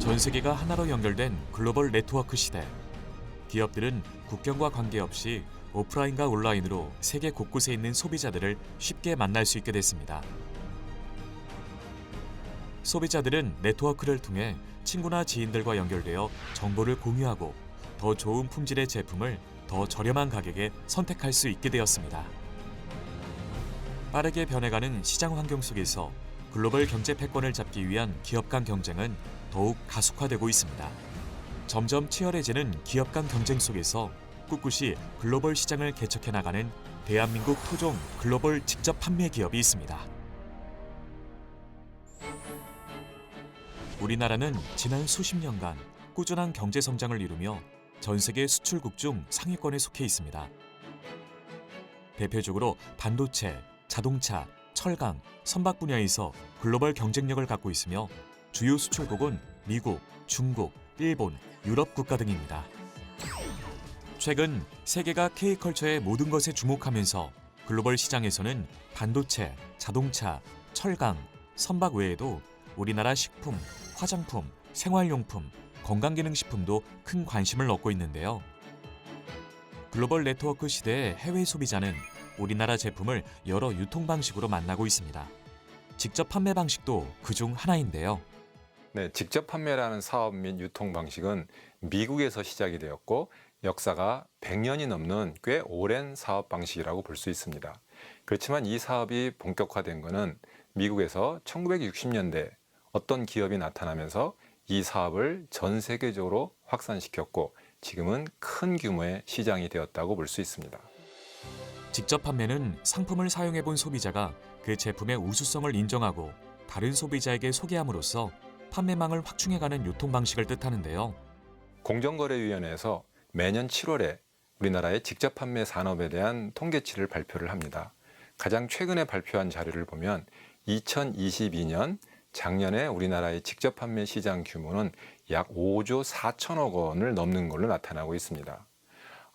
전 세계가 하나로 연결된 글로벌 네트워크 시대. 기업들은 국경과 관계없이 오프라인과 온라인으로 세계 곳곳에 있는 소비자들을 쉽게 만날 수 있게 됐습니다. 소비자들은 네트워크를 통해 친구나 지인들과 연결되어 정보를 공유하고 더 좋은 품질의 제품을 더 저렴한 가격에 선택할 수 있게 되었습니다. 빠르게 변해가는 시장 환경 속에서 글로벌 경제 패권을 잡기 위한 기업 간 경쟁은 더욱 가속화되고 있습니다. 점점 치열해지는 기업 간 경쟁 속에서 꿋꿋이 글로벌 시장을 개척해 나가는 대한민국 토종 글로벌 직접 판매 기업이 있습니다. 우리나라는 지난 수십 년간 꾸준한 경제 성장을 이루며 전 세계 수출국 중 상위권에 속해 있습니다. 대표적으로 반도체, 자동차, 철강, 선박 분야에서 글로벌 경쟁력을 갖고 있으며 주요 수출국은 미국, 중국, 일본, 유럽 국가 등입니다. 최근 세계가 K컬처의 모든 것에 주목하면서 글로벌 시장에서는 반도체, 자동차, 철강, 선박 외에도 우리나라 식품, 화장품, 생활용품, 건강기능식품도 큰 관심을 얻고 있는데요. 글로벌 네트워크 시대의 해외 소비자는 우리나라 제품을 여러 유통 방식으로 만나고 있습니다. 직접 판매 방식도 그중 하나인데요. 네, 직접 판매라는 사업 및 유통 방식은 미국에서 시작이 되었고 역사가 100년이 넘는 꽤 오랜 사업 방식이라고 볼 수 있습니다. 그렇지만 이 사업이 본격화된 것은 미국에서 1960년대 어떤 기업이 나타나면서 이 사업을 전 세계적으로 확산시켰고 지금은 큰 규모의 시장이 되었다고 볼 수 있습니다. 직접 판매는 상품을 사용해 본 소비자가 그 제품의 우수성을 인정하고 다른 소비자에게 소개함으로써 판매망을 확충해가는 유통 방식을 뜻하는데요. 공정거래위원회에서 매년 7월에 우리나라의 직접 판매 산업에 대한 통계치를 발표를 합니다. 가장 최근에 발표한 자료를 보면 2022년 작년에 우리나라의 직접 판매 시장 규모는 약 5조 4천억 원을 넘는 걸로 나타나고 있습니다.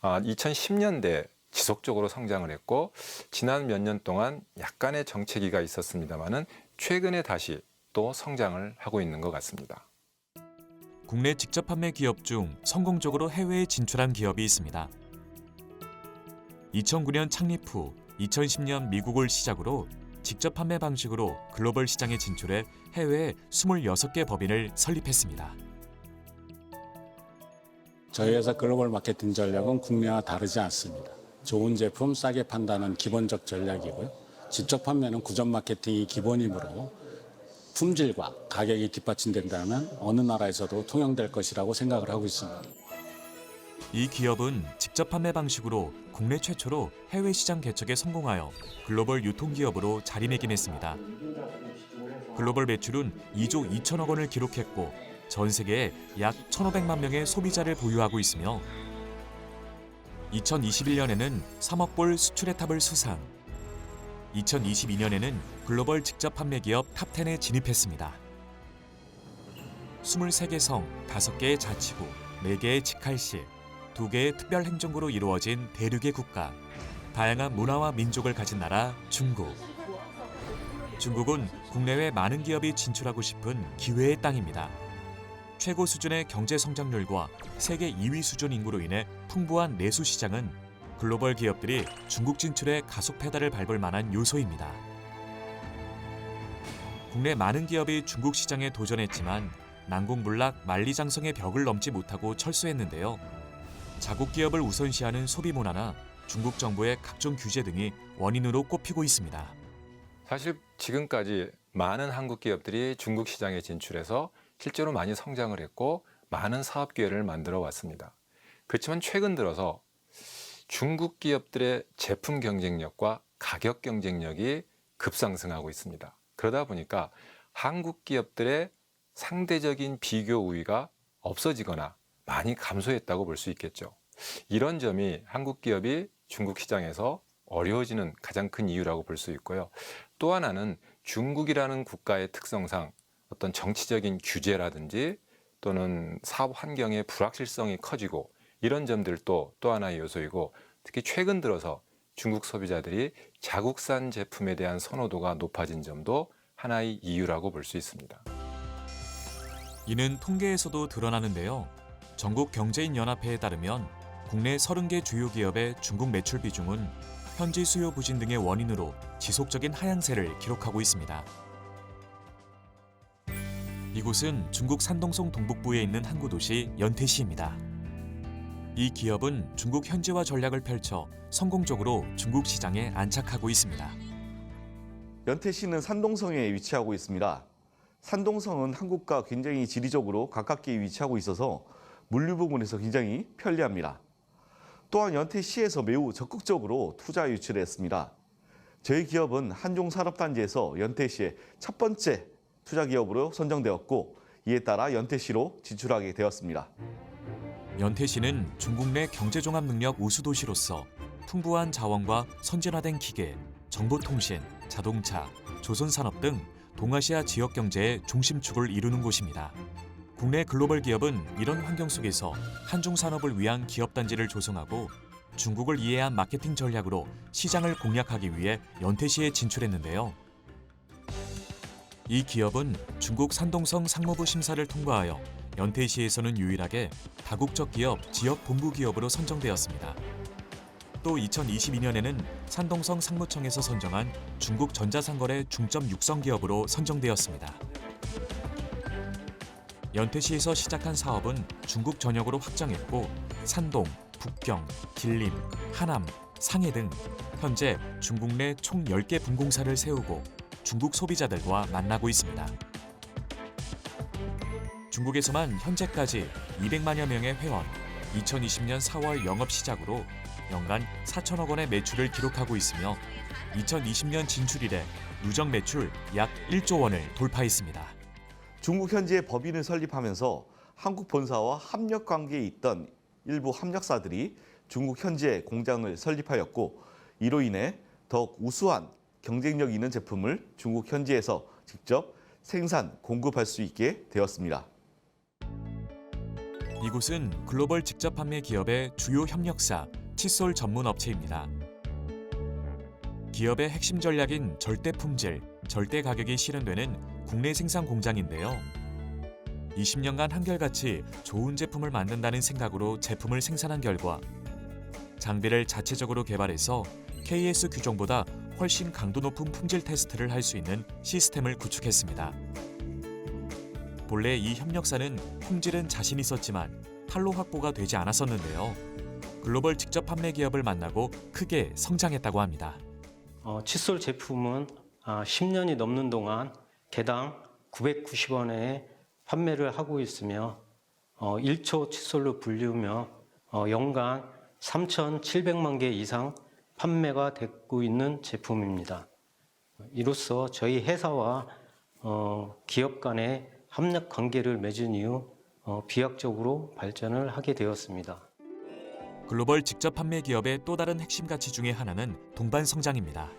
2010년대 지속적으로 성장을 했고 지난 몇 년 동안 약간의 정체기가 있었습니다마는 최근에 다시 또 성장을 하고 있는 것 같습니다. 국내 직접 판매 기업 중 성공적으로 해외에 진출한 기업이 있습니다. 2009년 창립 후 2010년 미국을 시작으로 직접 판매 방식으로 글로벌 시장에 진출해 해외에 26개 법인을 설립했습니다. 저희 회사 글로벌 마케팅 전략은 국내와 다르지 않습니다. 좋은 제품 싸게 판다는 기본적 전략이고요. 직접 판매는 구전 마케팅이 기본이므로 품질과 가격이 뒷받침된다면 어느 나라에서도 통용될 것이라고 생각을 하고 있습니다. 이 기업은 직접 판매 방식으로 국내 최초로 해외 시장 개척에 성공하여 글로벌 유통기업으로 자리매김했습니다. 글로벌 매출은 2조 2천억 원을 기록했고 전 세계에 약 1,500만 명의 소비자를 보유하고 있으며 2021년에는 3억 불 수출의 탑을 수상, 2022년에는 글로벌 직접 판매 기업 탑10에 진입했습니다. 23개 성, 5개의 자치구, 4개의 직할시, 2개의 특별행정구로 이루어진 대륙의 국가, 다양한 문화와 민족을 가진 나라 중국. 중국은 국내외 많은 기업이 진출하고 싶은 기회의 땅입니다. 최고 수준의 경제 성장률과 세계 2위 수준 인구로 인해 풍부한 내수 시장은 글로벌 기업들이 중국 진출에 가속 페달을 밟을 만한 요소입니다. 국내 많은 기업이 중국 시장에 도전했지만 난공불락 만리장성의 벽을 넘지 못하고 철수했는데요. 자국 기업을 우선시하는 소비 문화나 중국 정부의 각종 규제 등이 원인으로 꼽히고 있습니다. 사실 지금까지 많은 한국 기업들이 중국 시장에 진출해서 실제로 많이 성장을 했고 많은 사업 기회를 만들어 왔습니다. 그렇지만 최근 들어서 중국 기업들의 제품 경쟁력과 가격 경쟁력이 급상승하고 있습니다. 그러다 보니까 한국 기업들의 상대적인 비교 우위가 없어지거나 많이 감소했다고 볼 수 있겠죠. 이런 점이 한국 기업이 중국 시장에서 어려워지는 가장 큰 이유라고 볼 수 있고요. 또 하나는 중국이라는 국가의 특성상 어떤 정치적인 규제라든지 또는 사업 환경의 불확실성이 커지고 이런 점들도 또 하나의 요소이고 특히 최근 들어서 중국 소비자들이 자국산 제품에 대한 선호도가 높아진 점도 하나의 이유라고 볼 수 있습니다. 이는 통계에서도 드러나는데요. 전국경제인연합회에 따르면 국내 30개 주요 기업의 중국 매출 비중은 현지 수요 부진 등의 원인으로 지속적인 하향세를 기록하고 있습니다. 이곳은 중국 산동성 동북부에 있는 항구 도시 연태시입니다. 이 기업은 중국 현지화 전략을 펼쳐 성공적으로 중국 시장에 안착하고 있습니다. 연태시는 산동성에 위치하고 있습니다. 산동성은 한국과 굉장히 지리적으로 가깝게 위치하고 있어서 물류 부분에서 굉장히 편리합니다. 또한 연태시에서 매우 적극적으로 투자 유치를 했습니다. 저희 기업은 한종산업단지에서 연태시의 첫 번째 투자 기업으로 선정되었고 이에 따라 연태시로 진출하게 되었습니다. 연태시는 중국 내 경제종합능력 우수도시로서 풍부한 자원과 선진화된 기계, 정보통신, 자동차, 조선산업 등 동아시아 지역 경제의 중심축을 이루는 곳입니다. 국내 글로벌 기업은 이런 환경 속에서 한중 산업을 위한 기업단지를 조성하고 중국을 이해한 마케팅 전략으로 시장을 공략하기 위해 연태시에 진출했는데요. 이 기업은 중국 산동성 상무부 심사를 통과하여 연태시에서는 유일하게 다국적 기업 지역 본부 기업으로 선정되었습니다. 또 2022년에는 산동성 상무청에서 선정한 중국 전자상거래 중점 육성 기업으로 선정되었습니다. 연태시에서 시작한 사업은 중국 전역으로 확장했고 산동, 북경, 길림, 하남, 상해 등 현재 중국 내 총 10개 분공사를 세우고 중국 소비자들과 만나고 있습니다. 중국에서만 현재까지 200만여 명의 회원, 2020년 4월 영업 시작으로 연간 4천억 원의 매출을 기록하고 있으며 2020년 진출 이래 누적 매출 약 1조 원을 돌파했습니다. 중국 현지에 법인을 설립하면서 한국 본사와 협력 관계에 있던 일부 협력사들이 중국 현지에 공장을 설립하였고 이로 인해 더욱 우수한 경쟁력 있는 제품을 중국 현지에서 직접 생산, 공급할 수 있게 되었습니다. 이곳은 글로벌 직접 판매 기업의 주요 협력사, 칫솔 전문 업체입니다. 기업의 핵심 전략인 절대 품질, 절대 가격이 실현되는 국내 생산 공장인데요. 20년간 한결같이 좋은 제품을 만든다는 생각으로 제품을 생산한 결과 장비를 자체적으로 개발해서 KS 규정보다 훨씬 강도 높은 품질 테스트를 할 수 있는 시스템을 구축했습니다. 본래 이 협력사는 품질은 자신 있었지만 판로 확보가 되지 않았었는데요. 글로벌 직접 판매 기업을 만나고 크게 성장했다고 합니다. 칫솔 제품은 10년이 넘는 동안 개당 990원에 판매를 하고 있으며 1초 칫솔로 불리우며 연간 3,700만 개 이상 판매가 되고 있는 제품입니다. 이로써 저희 회사와 기업 간의 협력 관계를 맺은 이후 비약적으로 발전을 하게 되었습니다. 글로벌 직접 판매 기업의 또 다른 핵심 가치 중에 하나는 동반 성장입니다.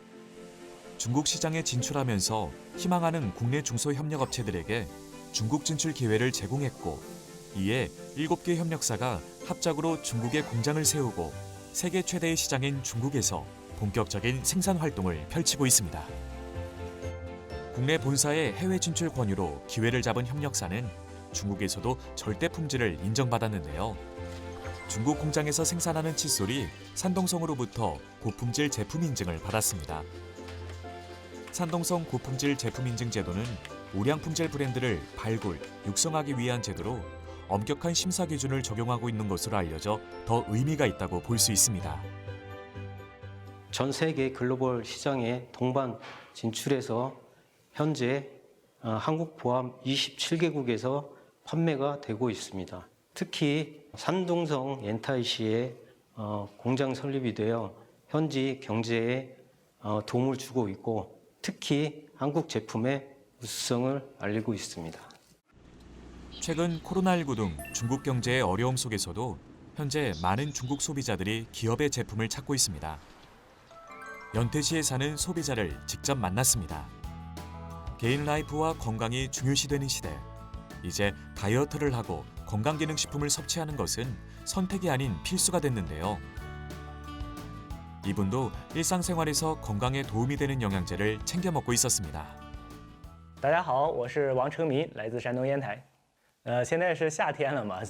중국 시장에 진출하면서 희망하는 국내 중소협력업체들에게 중국 진출 기회를 제공했고 이에 7개 협력사가 합작으로 중국에 공장을 세우고 세계 최대의 시장인 중국에서 본격적인 생산 활동을 펼치고 있습니다. 국내 본사의 해외 진출 권유로 기회를 잡은 협력사는 중국에서도 절대 품질을 인정받았는데요. 중국 공장에서 생산하는 칫솔이 산동성으로부터 고품질 제품 인증을 받았습니다. 산동성 고품질 제품 인증 제도는 우량 품질 브랜드를 발굴, 육성하기 위한 제도로 엄격한 심사 기준을 적용하고 있는 것으로 알려져 더 의미가 있다고 볼 수 있습니다. 전 세계 글로벌 시장에 동반 진출해서 현재 한국 포함 27개국에서 판매가 되고 있습니다. 특히 산동성 연태시에 공장 설립이 되어 현지 경제에 도움을 주고 있고 특히 한국 제품의 우수성을 알리고 있습니다. 최근 코로나19 등 중국 경제의 어려움 속에서도 현재 많은 중국 소비자들이 기업의 제품을 찾고 있습니다. 연태시에 사는 소비자를 직접 만났습니다. 개인 라이프와 건강이 중요시되는 시대. 이제 다이어트를 하고 건강기능식품을 섭취하는 것은 선택이 아닌 필수가 됐는데요. 이분도 일상생활에서 건강에 도움이 되는 영양제를 챙겨 먹고 있었습니다. 大家好，我是王成民，来自山东烟台。现在是夏天了嘛，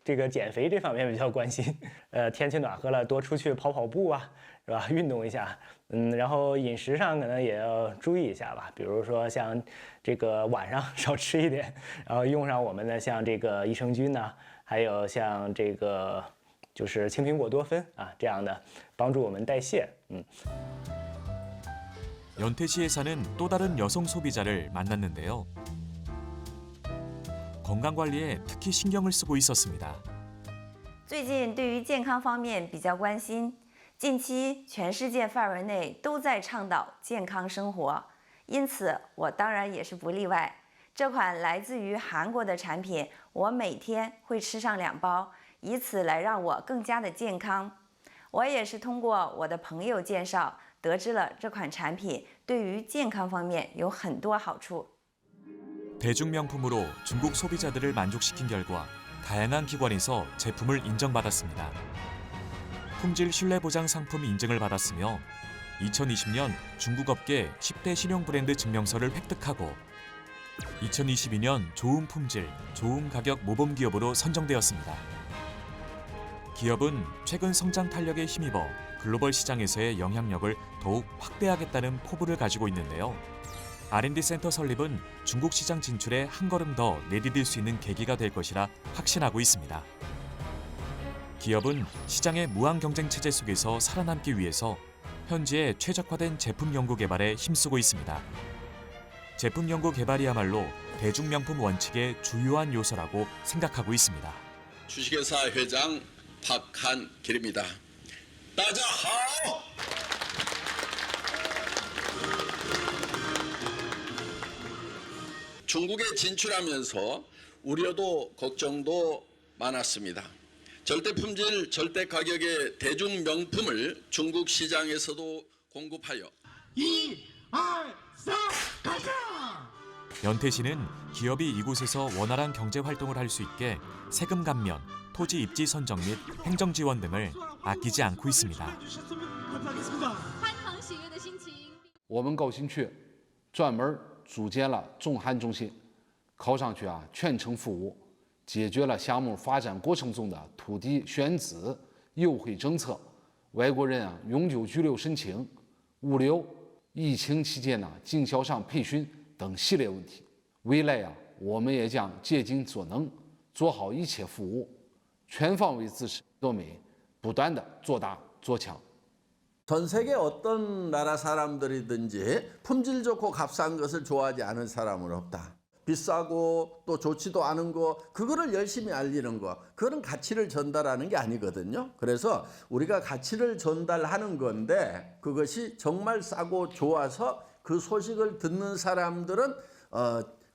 这个减肥这方面比较关心。天气暖和了，多出去跑跑步啊，是吧？运动一下。然后饮食上可能也要注意一下吧，比如说像这个晚上少吃一点，然后用上我们的像这个益生菌呐，还有像这个就是青苹果多酚啊这样的，帮助我们代谢。 연태시에 사는 또 다른 여성 소비자를 만났는데요. 건강 관리에 특히 신경을 쓰고 있었습니다. 最近对于健康方面比较关心，近期全世界范围内都在倡导健康生活，因此我当然也是不例外。这款来自于韩国的产品，我每天会吃上2包，以此来让我更加的健康。我也是通过我的朋友介绍，得知了这款产品对于健康方面有很多好处。 대중명품으로 중국 소비자들을 만족시킨 결과 다양한 기관에서 제품을 인정받았습니다. 품질 신뢰보장 상품 인증을 받았으며 2020년 중국 업계 10대 신용 브랜드 증명서를 획득하고 2022년 좋은 품질, 좋은 가격 모범 기업으로 선정되었습니다. 기업은 최근 성장 탄력에 힘입어 글로벌 시장에서의 영향력을 더욱 확대하겠다는 포부를 가지고 있는데요. R&D 센터 설립은 중국 시장 진출에 한 걸음 더 내디딜 수 있는 계기가 될 것이라 확신하고 있습니다. 기업은 시장의 무한 경쟁 체제 속에서 살아남기 위해서 현지에 최적화된 제품 연구 개발에 힘쓰고 있습니다. 제품 연구 개발이야말로 대중명품 원칙의 주요한 요소라고 생각하고 있습니다. 주식회사 회장 박한길입니다. 大家好. 중국에 진출하면서 우려도 걱정도 많았습니다. 절대 품질, 절대 가격의 대중 명품을 중국 시장에서도 공급하여 1, 2, 3, 가자! 연태시는 기업이 이곳에서 원활한 경제 활동을 할 수 있게 세금 감면, 토지 입지 선정 및 행정 지원 등을 아끼지 않고 있습니다. 我们高新区专门组建了众韩中心，靠上去全程服务，解决了项目发展过程中的土地选址、优惠政策、外国人永久居留申请、物流、疫情期间经销商培训等系列问题。未来我们也将竭尽所能，做好一切服务，全方位支持多美，不断的做大做强。 전 세계 어떤 나라 사람들이든지 품질 좋고 값싼 것을 좋아하지 않은 사람은 없다. 비싸고 또 좋지도 않은 거 그거를 열심히 알리는 거 그거는 가치를 전달하는 게 아니거든요. 그래서 우리가 가치를 전달하는 건데 그것이 정말 싸고 좋아서 그 소식을 듣는 사람들은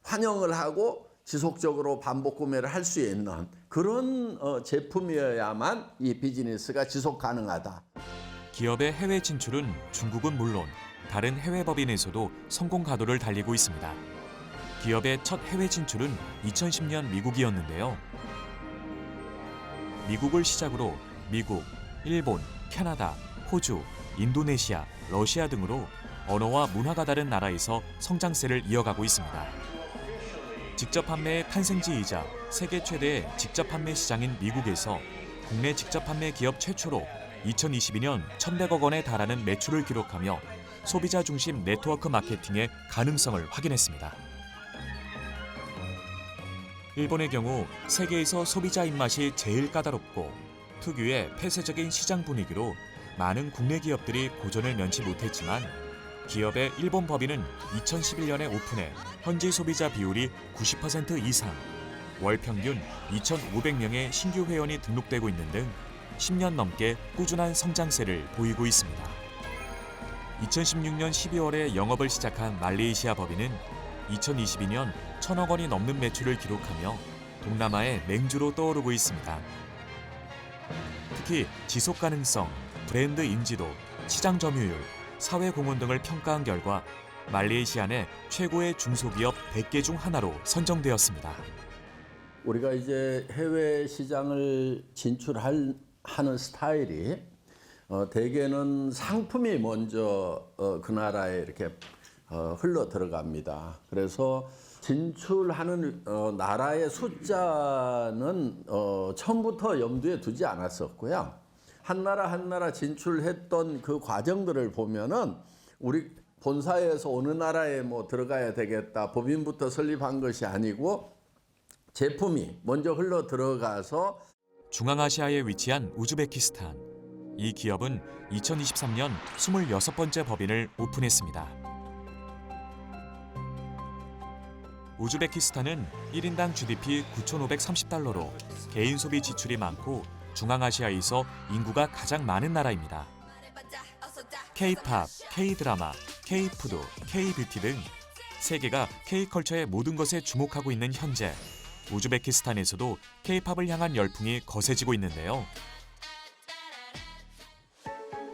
환영을 하고 지속적으로 반복 구매를 할 수 있는 그런 제품이어야만 이 비즈니스가 지속 가능하다. 기업의 해외 진출은 중국은 물론 다른 해외 법인에서도 성공 가도를 달리고 있습니다. 기업의 첫 해외 진출은 2010년 미국이었는데요. 미국을 시작으로 미국, 일본, 캐나다, 호주, 인도네시아, 러시아 등으로 언어와 문화가 다른 나라에서 성장세를 이어가고 있습니다. 직접 판매의 탄생지이자 세계 최대의 직접 판매 시장인 미국에서 국내 직접 판매 기업 최초로 2022년 1,100억 원에 달하는 매출을 기록하며 소비자 중심 네트워크 마케팅의 가능성을 확인했습니다. 일본의 경우 세계에서 소비자 입맛이 제일 까다롭고 특유의 폐쇄적인 시장 분위기로 많은 국내 기업들이 고전을 면치 못했지만 기업의 일본 법인은 2011년에 오픈해 현지 소비자 비율이 90% 이상, 월 평균 2,500명의 신규 회원이 등록되고 있는 등 10년 넘게 꾸준한 성장세를 보이고 있습니다. 2016년 12월에 영업을 시작한 말레이시아 법인은 2022년 1,000억 원이 넘는 매출을 기록하며 동남아의 맹주로 떠오르고 있습니다. 특히 지속 가능성, 브랜드 인지도, 시장 점유율, 사회 공헌 등을 평가한 결과 말레이시아 내 최고의 중소기업 100개 중 하나로 선정되었습니다. 우리가 이제 해외 시장을 진출하는 스타일이 대개는 상품이 먼저 그 나라에 이렇게 흘러 들어갑니다. 그래서 진출하는 나라의 숫자는 처음부터 염두에 두지 않았었고요. 한 나라 진출했던 그 과정들을 보면은 우리 본사에서 어느 나라에 뭐 들어가야 되겠다, 법인부터 설립한 것이 아니고 제품이 먼저 흘러 들어가서 중앙아시아에 위치한 우즈베키스탄. 이 기업은 2023년 26번째 법인을 오픈했습니다. 우즈베키스탄은 1인당 GDP 9,530달러로 개인 소비 지출이 많고 중앙아시아에서 인구가 가장 많은 나라입니다. K-팝, K-드라마, K-푸드, K-뷰티 등 세계가 K-컬처의 모든 것에 주목하고 있는 현재 우즈베키스탄에서도 K-팝을 향한 열풍이 거세지고 있는데요.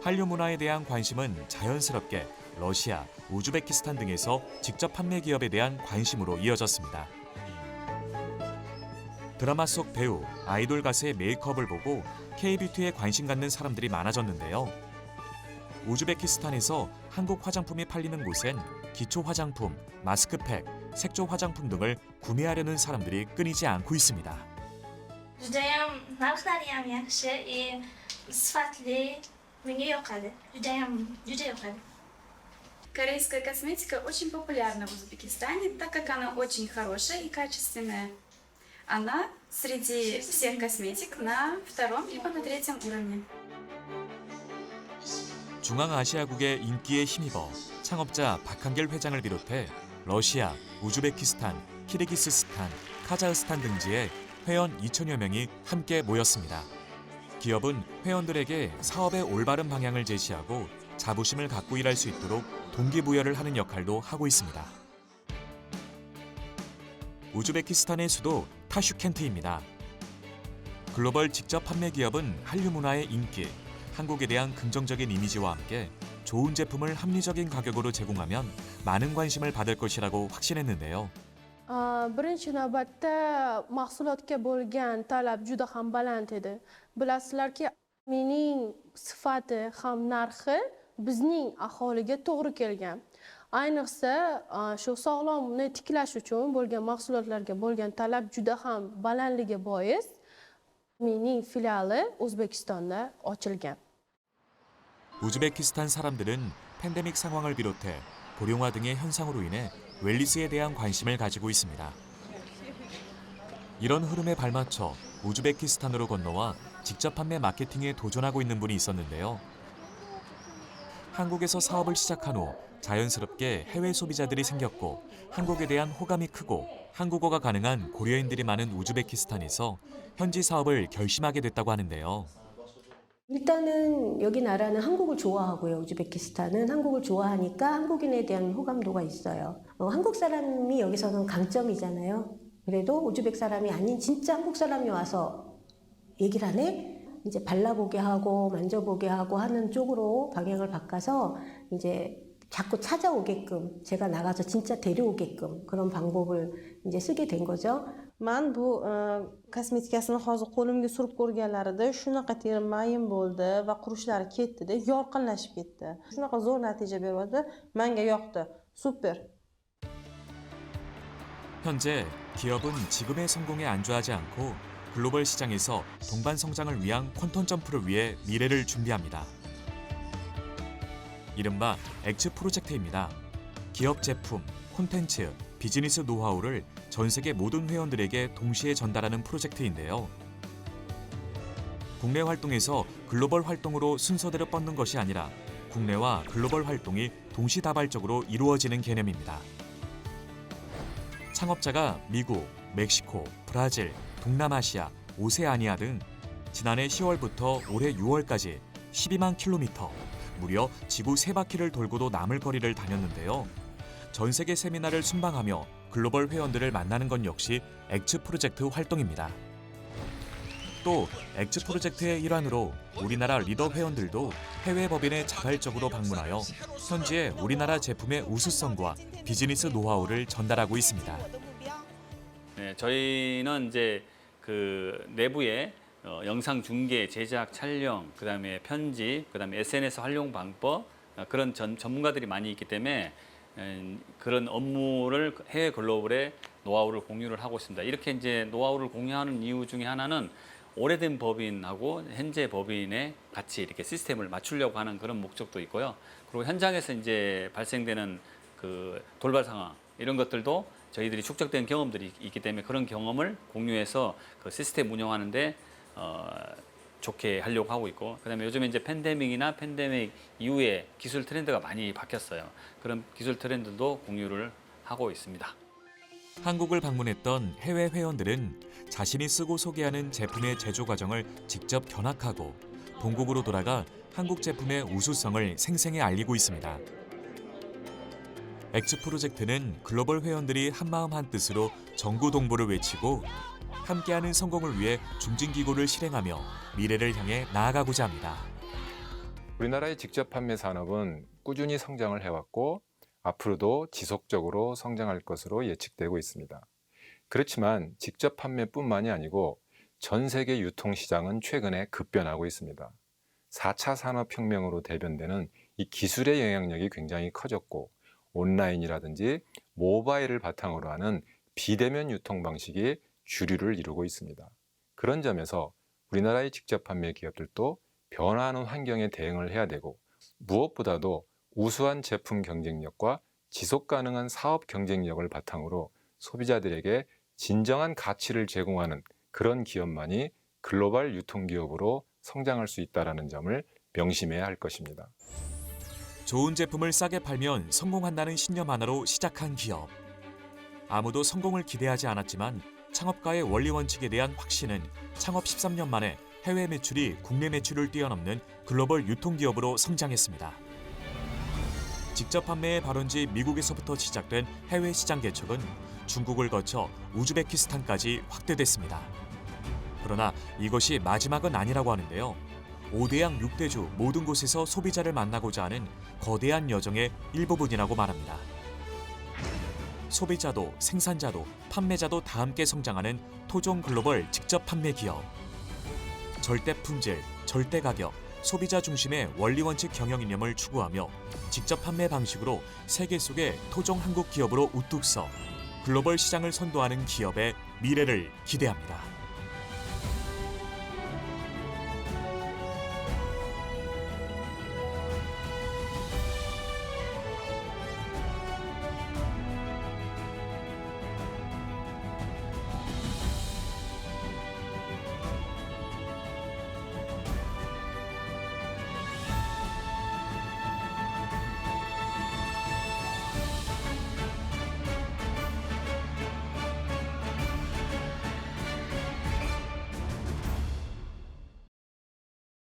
한류 문화에 대한 관심은 자연스럽게 러시아, 우즈베키스탄 등에서 직접 판매 기업에 대한 관심으로 이어졌습니다. 드라마 속 배우, 아이돌 가수의 메이크업을 보고 K-뷰티에 관심 갖는 사람들이 많아졌는데요. 우즈베키스탄에서 한국 화장품이 팔리는 곳엔 기초 화장품, 마스크팩, 색조 화장품 등을 구매하려는 사람들이 끊이지 않고 있습니다. Judayam narxlari yaxshi и sifatli. Menga yoqadi. Juda yoqadi. Корейская косметика очень популярна в Узбекистане, так как она очень хорошая и качественная. Она среди всех косметик на втором либо на третьем уровне. 중앙아시아국의 인기에 힘입어 창업자 박한길 회장을 비롯해 러시아, 우즈베키스탄, 키르기스스탄, 카자흐스탄 등지에 회원 2천여 명이 함께 모였습니다. 기업은 회원들에게 사업의 올바른 방향을 제시하고 자부심을 갖고 일할 수 있도록 동기부여를 하는 역할도 하고 있습니다. 우즈베키스탄의 수도 타슈켄트입니다. 글로벌 직접 판매 기업은 한류 문화의 인기, 한국에 대한 긍정적인 이미지와 함께 좋은 제품을 합리적인 가격으로 제공하면 많은 관심을 받을 것이라고 확신했는데요. Birinchi navbatda mahsulotga bo'lgan talab juda ham baland edi. Bilasizlarki, mening sifati ham narxi bizning aholiga to'g'ri kelgan. Ayniqsa, shu sog'lomni tiklash uchun bo'lgan mahsulotlarga bo'lgan talab juda ham balandligi bois mening filiali O'zbekistonda ochilgan. 우즈베키스탄 사람들은 팬데믹 상황을 비롯해 고령화 등의 현상으로 인해 웰니스에 대한 관심을 가지고 있습니다. 이런 흐름에 발맞춰 우즈베키스탄으로 건너와 직접 판매 마케팅에 도전하고 있는 분이 있었는데요. 한국에서 사업을 시작한 후 자연스럽게 해외 소비자들이 생겼고 한국에 대한 호감이 크고 한국어가 가능한 고려인들이 많은 우즈베키스탄에서 현지 사업을 결심하게 됐다고 하는데요. 일단은 여기 나라는 한국을 좋아하고요. 우즈베키스탄은 한국을 좋아하니까 한국인에 대한 호감도가 있어요. 한국 사람이 여기서는 강점이잖아요. 그래도 우즈벡 사람이 아닌 진짜 한국 사람이 와서 얘기를 하네? 이제 발라보게 하고 만져보게 하고 하는 쪽으로 방향을 바꿔서 이제 자꾸 찾아오게끔 제가 나가서 진짜 데려오게끔 그런 방법을 이제 쓰게 된 거죠. Man bu kosmetikasini hozir qo'limga surib ko'rganlarida shunaqa terim mayin bo'ldi va qurishlari ketdi-da, yorqinlashib ketdi. Shunaqa zo'r natija beryapti. Menga yoqdi. Super. 현재 기업은 지금의 성공에 안주하지 않고 글로벌 시장에서 동반 성장을 위한 퀀텀 점프를 위해 미래를 준비합니다. 이른바 엑츠 프로젝트입니다. 기업 제품, 콘텐츠, 비즈니스 노하우를 전 세계 모든 회원들에게 동시에 전달하는 프로젝트인데요. 국내 활동에서 글로벌 활동으로 순서대로 뻗는 것이 아니라 국내와 글로벌 활동이 동시다발적으로 이루어지는 개념입니다. 창업자가 미국, 멕시코, 브라질, 동남아시아, 오세아니아 등 지난해 10월부터 올해 6월까지 12만 킬로미터, 무려 지구 3바퀴를 돌고도 남을 거리를 다녔는데요. 전 세계 세미나를 순방하며 글로벌 회원들을 만나는 건 역시 엑츠 프로젝트 활동입니다. 또 엑츠 프로젝트의 일환으로 우리나라 리더 회원들도 해외 법인에 자발적으로 방문하여 현지의 우리나라 제품의 우수성과 비즈니스 노하우를 전달하고 있습니다. 네, 저희는 이제 그 내부에 영상 중계, 제작, 촬영, 그다음에 편집, 그다음에 SNS 활용 방법 그런 전문가들이 많이 있기 때문에 그런 업무를 해외 글로벌에 노하우를 공유를 하고 있습니다. 이렇게 이제 노하우를 공유하는 이유 중에 하나는 오래된 법인하고 현재 법인에 같이 이렇게 시스템을 맞추려고 하는 그런 목적도 있고요. 그리고 현장에서 이제 발생되는 그 돌발 상황 이런 것들도 저희들이 축적된 경험들이 있기 때문에 그런 경험을 공유해서 그 시스템 운영하는데 좋게 하려고 하고 있고, 그다음에 요즘에 이제 팬데믹이나 팬데믹 이후에 기술 트렌드가 많이 바뀌었어요. 그런 기술 트렌드도 공유를 하고 있습니다. 한국을 방문했던 해외 회원들은 자신이 쓰고 소개하는 제품의 제조 과정을 직접 견학하고 본국으로 돌아가 한국 제품의 우수성을 생생히 알리고 있습니다. 엑스 프로젝트는 글로벌 회원들이 한마음 한뜻으로 정구 동보를 외치고 함께하는 성공을 위해 중진기고를 실행하며 미래를 향해 나아가고자 합니다. 우리나라의 직접 판매 산업은 꾸준히 성장을 해왔고 앞으로도 지속적으로 성장할 것으로 예측되고 있습니다. 그렇지만 직접 판매뿐만이 아니고 전 세계 유통시장은 최근에 급변하고 있습니다. 4차 산업혁명으로 대변되는 이 기술의 영향력이 굉장히 커졌고 온라인이라든지 모바일을 바탕으로 하는 비대면 유통 방식이 주류를 이루고 있습니다. 그런 점에서 우리나라의 직접 판매 기업들도 변화하는 환경에 대응을 해야 되고 무엇보다도 우수한 제품 경쟁력과 지속 가능한 사업 경쟁력을 바탕으로 소비자들에게 진정한 가치를 제공하는 그런 기업만이 글로벌 유통기업으로 성장할 수 있다는 점을 명심해야 할 것입니다. 좋은 제품을 싸게 팔면 성공한다는 신념 하나로 시작한 기업. 아무도 성공을 기대하지 않았지만 창업가의 원리 원칙에 대한 확신은 창업 13년 만에 해외 매출이 국내 매출을 뛰어넘는 글로벌 유통기업으로 성장했습니다. 직접 판매의 발원지 미국에서부터 시작된 해외 시장 개척은 중국을 거쳐 우즈베키스탄까지 확대됐습니다. 그러나 이것이 마지막은 아니라고 하는데요. 5대양 6대주 모든 곳에서 소비자를 만나고자 하는 거대한 여정의 일부분이라고 말합니다. 소비자도 생산자도 판매자도 다 함께 성장하는 토종 글로벌 직접 판매 기업. 절대 품질, 절대 가격, 소비자 중심의 원리 원칙 경영 이념을 추구하며 직접 판매 방식으로 세계 속의 토종 한국 기업으로 우뚝 서 글로벌 시장을 선도하는 기업의 미래를 기대합니다.